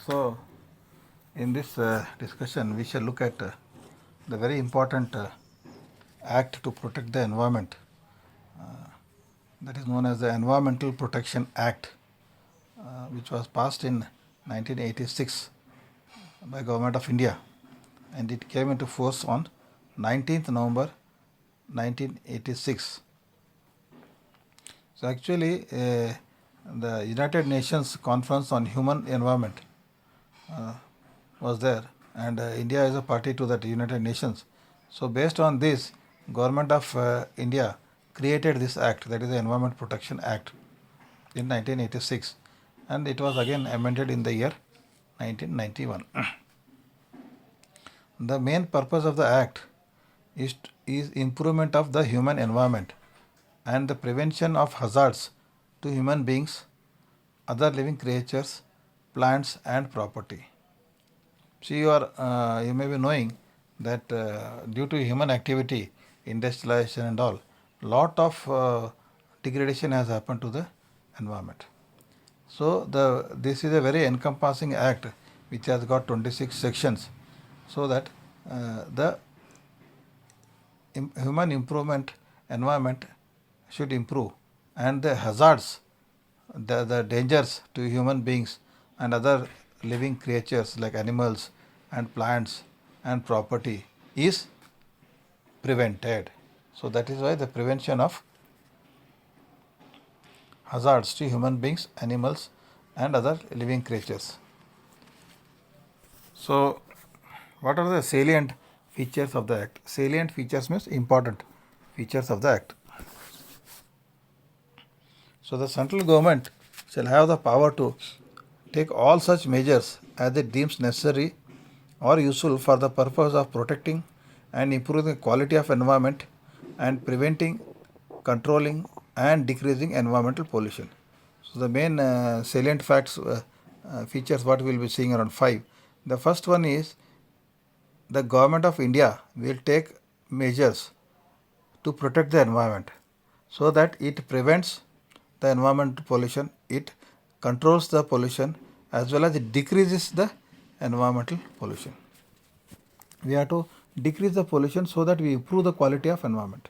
So, in this discussion, we shall look at the very important act to protect the environment, that is known as the Environmental Protection Act, which was passed in 1986 by Government of India, and it came into force on 19th November 1986. So actually, the United Nations Conference on Human Environment was there, and India is a party to that United Nations. So based on this, Government of India created this act, that is the Environment Protection Act, in 1986, and it was again amended in the year 1991. The main purpose of the act is improvement of the human environment and the prevention of hazards to human beings, other living creatures, plants and property. See, you may be knowing that due to human activity, industrialization and all, lot of degradation has happened to the environment. So this is a very encompassing act which has got 26 sections, so that the human improvement environment should improve, and the hazards, the dangers to human beings and other living creatures like animals and plants and property is prevented. So that is why the prevention of hazards to human beings, animals and other living creatures. So what are the salient features of the act? Salient features means important features of the act. So the central government shall have the power to take all such measures as it deems necessary or useful for the purpose of protecting and improving the quality of environment and preventing, controlling and decreasing environmental pollution. So the main salient facts, features what we will be seeing around 5. The first one is the Government of India will take measures to protect the environment so that it prevents the environmental pollution, it controls the pollution as well as it decreases the environmental pollution. We have to decrease the pollution so that we improve the quality of environment.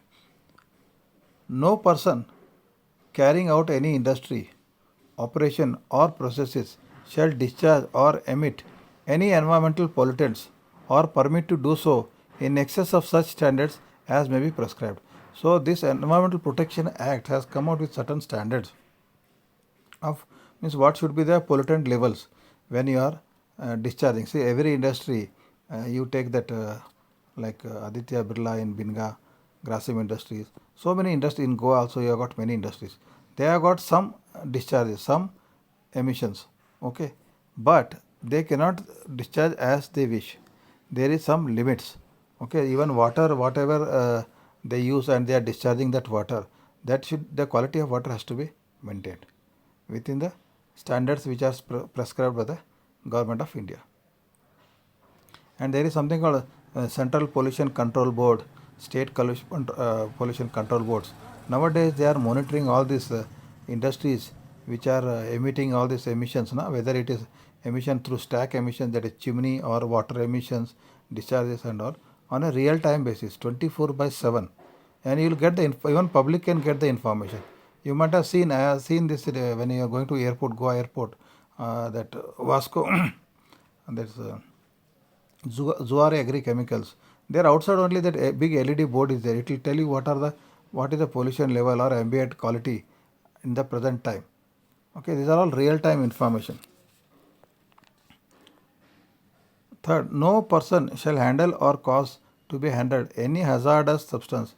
No person carrying out any industry, operation or processes shall discharge or emit any environmental pollutants or permit to do so in excess of such standards as may be prescribed. So this Environmental Protection Act has come out with certain standards of means what should be the pollutant levels when you are discharging. See, every industry, you take that like Aditya Birla in Binga, Grasim Industries, so many industries in Goa also you have got many industries. They have got some discharges, some emissions, okay, but they cannot discharge as they wish. There is some limits, okay. Even water, whatever they use and they are discharging that water, the quality of water has to be maintained within the standards which are prescribed by the Government of India. And there is something called Central Pollution Control Board, State Pollution Control Boards. Nowadays they are monitoring all these industries which are emitting all these emissions, whether it is emission through stack emissions, that is chimney, or water emissions, discharges and all, on a real time basis, 24/7, and you will get the even public can get the information. You might have seen, I have seen this when you are going to airport, Goa airport, that Vasco, that's Zuare Agri Chemicals. There outside only that big LED board is there. It will tell you what is the pollution level or ambient quality in the present time. Okay, these are all real time information. Third, no person shall handle or cause to be handled any hazardous substance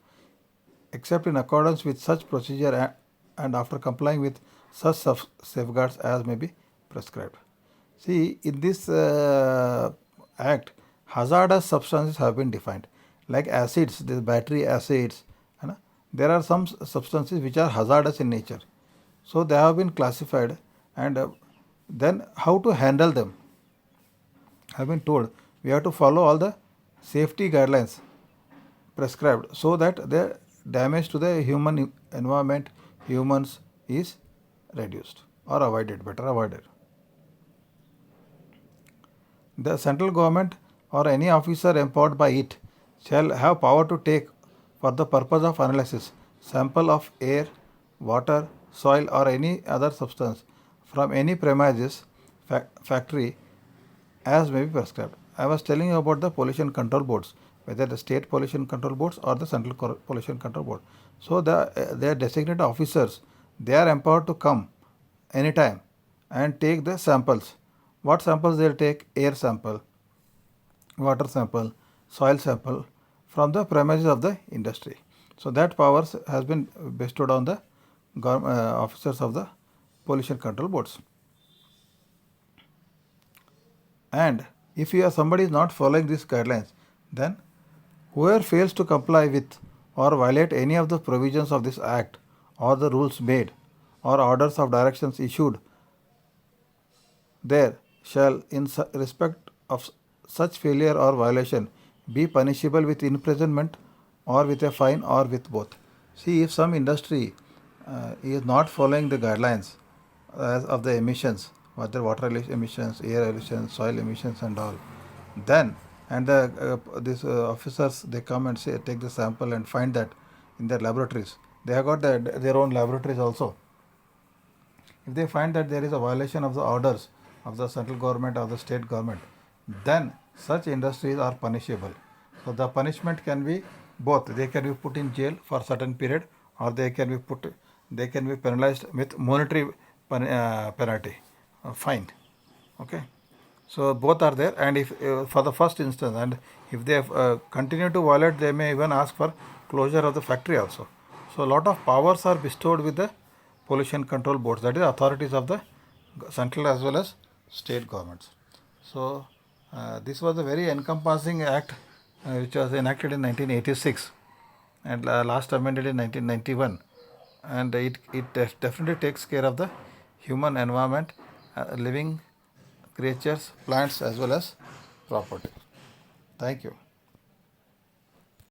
except in accordance with such procedure and after complying with such safeguards as may be prescribed. See, in this act, hazardous substances have been defined, like acids, these battery acids. There are some substances which are hazardous in nature, so they have been classified, and then how to handle them have been told. We have to follow all the safety guidelines prescribed so that the damage to the human environment, humans, is reduced or avoided, better avoided. The central government or any officer empowered by it shall have power to take, for the purpose of analysis, sample of air, water, soil, or any other substance from any premises, factory, as may be prescribed. I was telling you about the pollution control boards, whether the state pollution control boards or the central pollution control board. So their designated officers, they are empowered to come anytime and take the samples. What samples they will take? Air sample, water sample, soil sample from the premises of the industry. So that powers has been bestowed on the officers of the pollution control boards. And if somebody is not following these guidelines, then whoever fails to comply with or violate any of the provisions of this act, or the rules made, or orders of directions issued there, shall in respect of such failure or violation be punishable with imprisonment, or with a fine, or with both. See, if some industry is not following the guidelines of the emissions, whether water emissions, air emissions, soil emissions and all, then and these officers, they come and say, take the sample and find that in their laboratories. They have got their own laboratories also. If they find that there is a violation of the orders of the central government or the state government, then such industries are punishable. So the punishment can be both. They can be put in jail for a certain period, or they can be penalized with monetary penalty, fine. Okay. So both are there, and if for the first instance, and if they continue to violate, they may even ask for closure of the factory also. So a lot of powers are bestowed with the pollution control boards, that is authorities of the central as well as state governments. So this was a very encompassing act which was enacted in 1986 and last amended in 1991, and it definitely takes care of the human environment, living creatures, plants as well as property. Thank you.